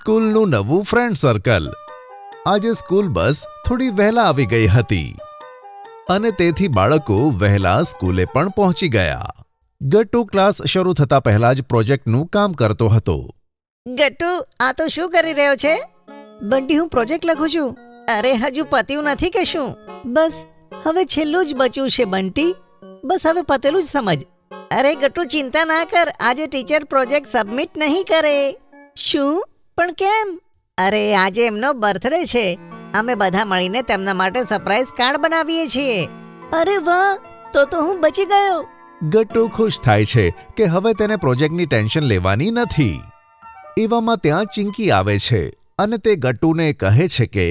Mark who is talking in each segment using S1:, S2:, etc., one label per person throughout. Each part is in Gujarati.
S1: સ્કૂલનું નવું ફ્રેન્ડ સર્કલ. આજે સ્કૂલ બસ થોડી વહેલા આવી ગઈ હતી અને તેથી બાળકો વહેલા સ્કૂલે પણ પહોંચી ગયા. ગટ્ટુ ક્લાસ શરૂ થતા પહેલા જ પ્રોજેક્ટનું કામ કરતો હતો.
S2: ગટ્ટુ, આ તો શું કરી રહ્યો છે? બંટી, હું પ્રોજેક્ટ લખું છું. અરે, હજુ પત્યું નથી કે શું? બસ હવે છેલ્લું જ બચ્યું છે બંટી. બસ હવે પતેલું જ સમજ. અરે ગટ્ટુ, ચિંતા ના કર, આજે ટીચર પ્રોજેક્ટ સબમિટ નહીં કરે. શું? પણ કેમ? અરે, આજે એમનો બર્થડે છે. અમે બધા મળીને તેમના માટે સરપ્રાઈઝ કાર્ડ બનાવીએ છીએ. અરે વાહ, તો હું બચી ગયો.
S1: ગટ્ટુ ખુશ થાય છે કે હવે તેને પ્રોજેક્ટની ટેન્શન લેવાની નથી. એવામાં ત્યાં ચિંકી આવે છે અને તે ગટ્ટુને કહે છે કે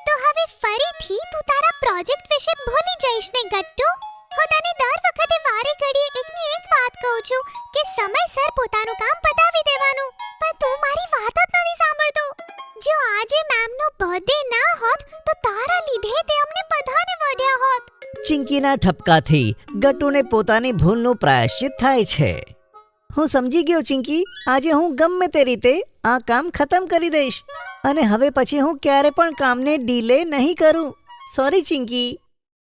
S3: તો હવે ફરીથી તું તારા પ્રોજેક્ટ વિશે ભૂલી જઈશ ને ગટ્ટુ? હું તને દર વખતે વારે ઘડીએ એકની એક વાત કહું છું કે સમયસર પોતાનું કામ પતાવી દેવાનું, પણ તું મારી વાત જ નથી સાંભળતો. જો આજે મેમનો બર્થડે ના હોત તો તારા લીધે તે અમને બધાને વઢ્યા હોત.
S2: ચિંકીના ઠપકાથી ગટ્ટુને પોતાની ભૂલનું પ્રાયશ્ચિત થાય છે. હું સમજી ગયો ચિંકી, આજે હું ગમે તે રીતે આ કામ ખતમ કરી દઈશ અને હવે પછી હું ક્યારે પણ કામને ડીલે નહીં કરું. સોરી ચિંકી.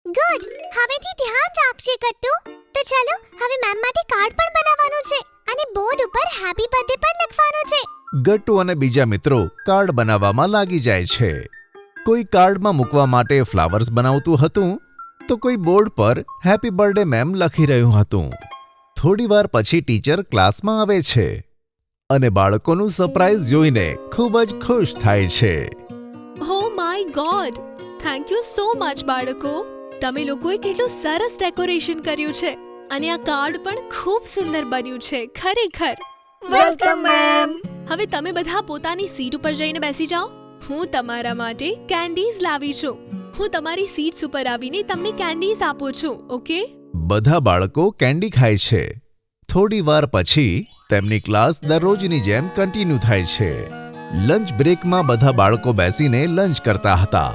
S3: ગુડ, હવેથી ધ્યાન રાખજે ગટ્ટુ. તો ચાલો, હવે મેમ માટે કાર્ડ પણ બનાવવાનું છે અને બોર્ડ ઉપર હેપી બર્થડે પણ લખવાનું છે.
S1: ગટ્ટુ અને બીજા મિત્રો કાર્ડ બનાવવામાં લાગી જાય છે. કોઈ કાર્ડમાં મૂકવા માટે ફ્લાવર્સ બનાવતું હતું તો કોઈ બોર્ડ પર હેપી બર્થડે મેમ લખી રહ્યું હતું. થોડી વાર પછી ટીચર ક્લાસમાં આવે છે અને બાળકોનું સરપ્રાઈઝ જોઈને ખૂબ જ ખુશ થાય છે.
S4: Oh my God, thank you so much બાળકો. તમે લોકોએ કેટલું સરસ ડેકોરેશન કર્યું છે અને આ કાર્ડ પણ ખૂબ સુંદર બન્યું છે ખરેખર.
S2: Welcome ma'am.
S4: હવે તમે બધા પોતાની સીટ ઉપર જઈને બેસી જાઓ. હું તમારા માટે કેન્ડીઝ લાવી છું. હું તમારી સીટ્સ ઉપર આવીને તમને કેન્ડીઝ આપું છું, ઓકે?
S1: બધા બાળકો કેન્ડી ખાય છે. થોડી વાર પછી તેમની ક્લાસ દરરોજની જેમ કન્ટિન્યુ થાય છે. લંચ બ્રેકમાં બધા બાળકો બેસીને લંચ કરતા હતા.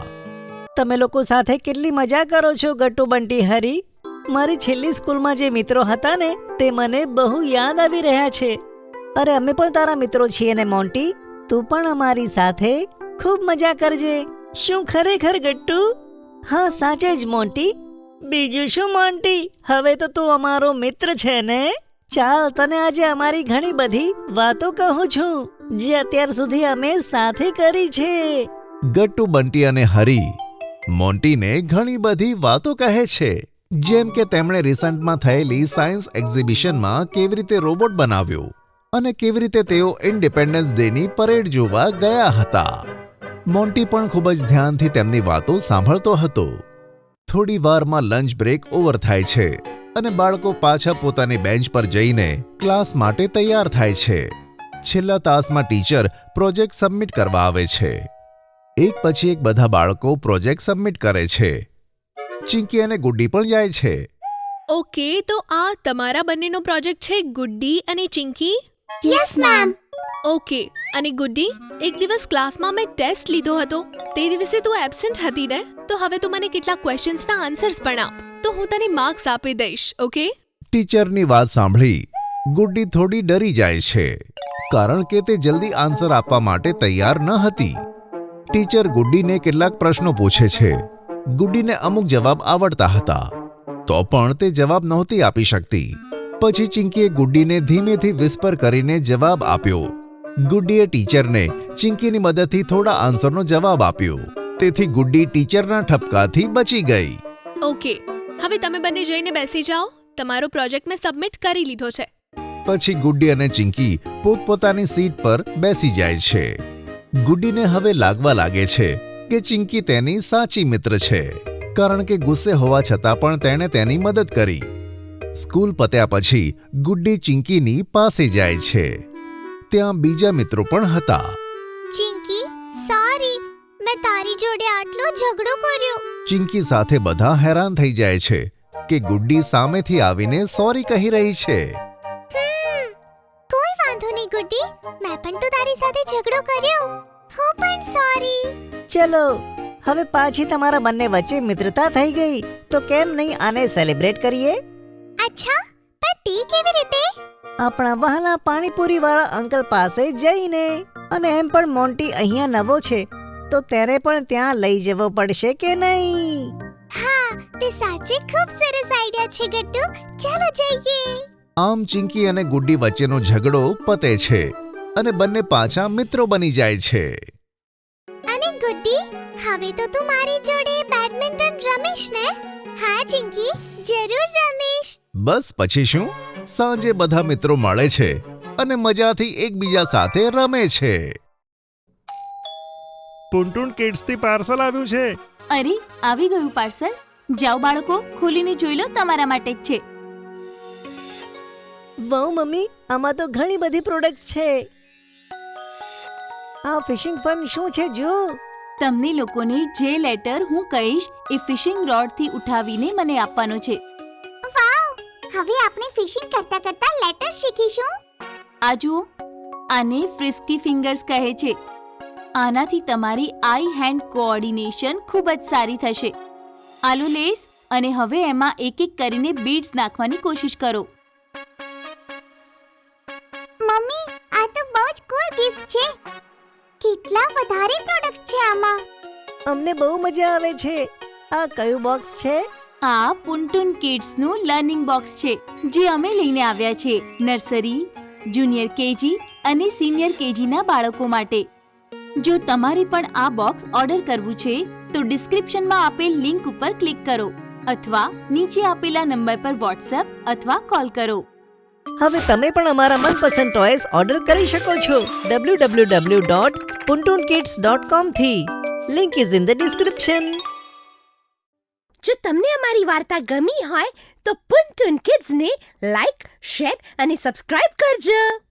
S2: તમે લોકો સાથે કેટલી મજા કરો છો ગટ્ટુ, બંટી, હરી. મારી છેલ્લી સ્કૂલમાં જે મિત્રો હતા ને તે મને બહુ યાદ આવી રહ્યા છે. અરે, અમે પણ તારા મિત્રો છીએ ને મોન્ટી. તું પણ અમારી સાથે ખૂબ મજા કરજે. શું ખરેખર ગટ્ટુ? હા, સાચે જ મોન્ટી. બીજું શું મોન્ટી, હવે તો તું અમારો મિત્ર છે ને. ચાલ, તને આજે અમારી ઘણી બધી વાતો કહું છું જે અત્યાર સુધી અમે સાથે કરી છે.
S1: ગટ્ટુ, બંટી અને હરી મોન્ટીને ઘણી બધી વાતો કહે છે, જેમ કે તેમણે રિસન્ટમાં થયેલી સાયન્સ એક્ઝિબિશનમાં કેવી રીતે રોબોટ બનાવ્યો અને કેવી રીતે તેઓ ઇન્ડિપેન્ડન્સ ડેની પરેડ જોવા ગયા હતા. મોન્ટી પણ ખૂબ જ ધ્યાનથી તેમની વાતો સાંભળતો હતો. થોડી વારમાં લંચ બ્રેક ઓવર થાય છે અને બાળકો પાછા પોતાની બેન્ચ પર જઈને ક્લાસ માટે તૈયાર થાય છે. છેલ્લા તાસમાં ટીચર પ્રોજેક્ટ સબમિટ કરવા આવે છે. એક પછી એક બધા બાળકો પ્રોજેક્ટ સબમિટ કરે છે. ચિંકી અને ગુડ્ડી પણ જાય છે.
S4: ઓકે, તો આ તમારા બંનેનો પ્રોજેક્ટ છે, ગુડ્ડી અને ચિંકી?
S3: Yes ma'am.
S4: ઓકે, અને ગુડ્ડી, એક દિવસ ક્લાસમાં મેં ટેસ્ટ લીધો હતો. તે દિવસે તું એબ્સેન્ટ હતી ને, તો હવે તું મને કેટલાક ક્વેશ્ચન્સના આન્સર્સ પણ આપ, તો હું તને માર્ક્સ આપી દઈશ, ઓકે?
S1: ટીચરની વાત સાંભળી ગુડ્ડી થોડી ડરી જાય છે, કારણ કે તે જલ્દી આન્સર આપવા માટે તૈયાર ન હતી. ટીચર ગુડ્ડીને કેટલાક પ્રશ્નો પૂછે છે. ગુડ્ડીને અમુક જવાબ આવડતા હતા, તો પણ તે જવાબ નહોતી આપી શકતી. પછી ચિંકીએ ગુડ્ડીને ધીમેથી વિસ્પર કરીને જવાબ આપ્યો. ગુડ્ડીએ ટીચરને ચિંકીની મદદથી થોડા આન્સરનો જવાબ આપ્યો. તેથી ગુડ્ડી ટીચરના ઠપકાથી બચી ગઈ.
S4: ઓકે, હવે તમે બંને જઈને બેસી જાઓ. તમારો પ્રોજેક્ટ મેં સબમિટ કરી લીધો છે.
S1: પછી ગુડ્ડી અને ચિંકી પોતપોતાની સીટ પર બેસી જાય છે. ગુડ્ડીને હવે લાગવા લાગે છે કે ચિંકી તેની સાચી મિત્ર છે, કારણ કે ગુસ્સે હોવા છતાં પણ તેણે તેની મદદ કરી. સ્કૂલ પત્યા પછી ગુડ્ડી ચિંકીની પાસે જાય છે. ત્યાં બીજા મિત્રો પણ હતા.
S3: ચિંકી, સોરી, મેં તારી જોડે આટલો ઝઘડો કર્યો.
S1: ચિંકી સાથે બધા હેરાન થઈ જાય છે કે ગુડ્ડી સામેથી આવીને સોરી કહી રહી છે.
S3: કોઈ વાંધો નહીં ગુડ્ડી, મેં પણ તો તારી સાથે ઝઘડો કર્યો. હું પણ સોરી.
S2: ચલો, હવે પાછી તમારા બંને વચ્ચે મિત્રતા થઈ ગઈ, તો કેમ નહીં આને સેલિબ્રેટ કરીએ?
S3: અચ્છા, પણ તે કેવી રીતે?
S2: આપણા વહાલા પાણીપુરી વાળા અંકલ પાસે જઈને. અને એમ પણ મોન્ટી અહીંયા નવો છે તો તેને પણ ત્યાં લઈ જવો પડશે કે નહીં?
S3: હા, તે સાચે ખૂબ સરસ આઈડિયા છે ગટ્ટુ. ચાલો જઈએ.
S1: આમ ચિંકી અને ગુડ્ડી વચ્ચેનો ઝઘડો પતે છે અને બંને પાછા મિત્રો બની જાય છે.
S3: અને ગુડ્ડી, હવે તો તું મારી જોડે બેડમિન્ટન રમીશ ને? હા ચિંકી, જરૂર રમીશ.
S1: બસ પછી શું, સાંજે બધા મિત્રો મળે છે અને મજાથી એકબીજા સાથે રમે છે.
S5: ટુનટુન કિડ્સથી પાર્સલ આવ્યું છે.
S6: અરે, આવી ગયું પાર્સલ. જાઓ બાળકો, ખોલીને જોઈ લો, તમારા માટે જ છે.
S2: વાહ મમ્મી, આમાં તો ઘણી બધી પ્રોડક્ટ્સ છે. આ ફિશિંગ ફન શું છે જો?
S6: તમને લોકોને જે લેટર હું કહીશ એ ફિશિંગ રોડથી ઉઠાવીને મને આપવાનો છે.
S3: વાવ, હવે આપણે ફિશિંગ કરતા કરતા લેટર્સ શીખીશું.
S6: આ જુઓ, આને ફ્રિસ્કી ફિંગર્સ કહે છે. આનાથી તમારી આઈ હેન્ડ કોઓર્ડિનેશન ખૂબ જ સારી થશે. આલુ લેસ, અને હવે એમાં એક એક કરીને બીડ્સ નાખવાની કોશિશ કરો.
S3: મમ્મી, આ તો બહુ જ કૂલ ગિફ્ટ છે. કેટલા વધારે પ્રોડક્ટ્સ છે આમાં.
S2: અમને બહુ મજા આવે છે. આ કયું બોક્સ છે?
S6: આ પુન્ટુન કિડ્સનું લર્નિંગ બોક્સ છે જે અમે લઈને આવ્યા છે નર્સરી, જુનિયર કેજી અને સિનિયર કેજીના બાળકો માટે. જો તમારે પણ આ બોક્સ ઓર્ડર કરવું છે તો ડિસ્ક્રિપ્શનમાં આપેલ લિંક ઉપર ક્લિક કરો અથવા નીચે આપેલા નંબર પર વોટ્સએપ અથવા કોલ કરો.
S2: હવે તમે પણ અમારા મનપસંદ ટોયસ ઓર્ડર કરી શકો છો www.puntunkids.com થી. Link is in the description.
S7: જો તમને અમારી વાર્તા ગમી હોય તો પુન્ટુન કિડ્સને લાઈક, શેર અને સબસ્ક્રાઇબ કરજો.